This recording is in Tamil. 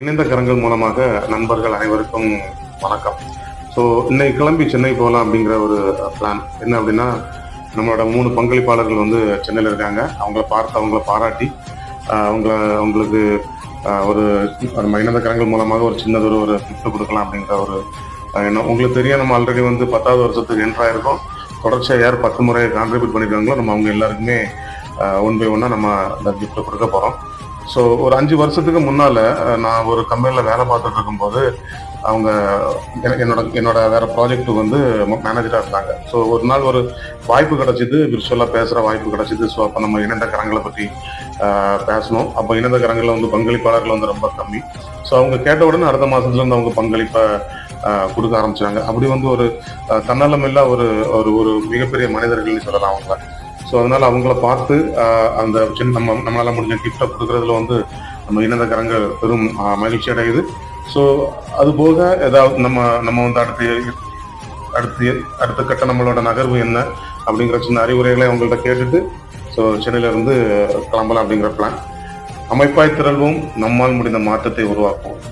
இணைந்த கரங்கள் மூலமாக நண்பர்கள் அனைவருக்கும் வணக்கம். ஸோ இன்னைக்கு கிளம்பி சென்னை போகலாம் அப்படிங்கிற ஒரு பிளான் என்ன அப்படின்னா, நம்மளோட 3 பங்களிப்பாளர்கள் வந்து சென்னையில் இருக்காங்க. அவங்கள பாராட்டி அவங்களுக்கு ஒரு நம்ம இணைந்த கரங்கள் மூலமாக ஒரு சின்னதொரு ஒரு கிஃப்ட் கொடுக்கலாம் அப்படிங்கிற ஒரு எண்ணம். உங்களுக்கு தெரியும், நம்ம ஆல்ரெடி வந்து 10வது வருஷத்துக்கு என்ட்ராயிருக்கோம். தொடர்ச்சியாக யார் 10 முறை கான்ட்ரிபியூட் பண்ணியிருக்காங்களோ நம்ம அவங்க எல்லாருக்குமே ஒன் பை ஒன்னாக நம்ம அந்த கிஃப்ட்டை கொடுக்க போகிறோம். ஸோ ஒரு 5 வருஷத்துக்கு முன்னால் நான் ஒரு கம்பெனியில் வேலை பார்த்துட்டு இருக்கும்போது அவங்க என்னோட வேற ப்ராஜெக்ட்டுக்கு வந்து மேனேஜராக இருந்தாங்க. ஸோ ஒரு நாள் ஒரு வாய்ப்பு கிடைச்சிது, விர்ச்சுவலாக பேசுகிற வாய்ப்பு கிடைச்சிது. ஸோ அப்போ நம்ம இணைந்த கரங்களை பற்றி பேசணும். அப்போ இணைந்த கரங்களில் வந்து பங்களிப்பாளர்கள் வந்து ரொம்ப கம்மி. ஸோ அவங்க கேட்ட உடனே அடுத்த மாதத்துலேருந்து அவங்க பங்களிப்பை கொடுக்க ஆரம்பிச்சாங்க. அப்படி வந்து ஒரு தன்னலமில்லா ஒரு ஒரு மிகப்பெரிய மனிதர்கள்னு சொல்லலாம் அவங்க. ஸோ அதனால் அவங்கள பார்த்து அந்த நம்மளால் முடிஞ்ச கிஃப்டை கொடுக்குறதுல வந்து நம்ம இணைந்த கரங்கள் பெரும் மகிழ்ச்சி அடையுது. ஸோ அது போக ஏதாவது நம்ம வந்து அடுத்த கட்ட நம்மளோட நகர்வு என்ன அப்படிங்கிற சின்ன அறிவுரைகளை அவங்கள்ட்ட கேட்டுட்டு ஸோ சென்னையிலேருந்து கிளம்பலாம் அப்படிங்கிற பிளான். அமைப்பாய் திரள்வோம், நம்மால் முடிந்த மாற்றத்தை உருவாக்குவோம்.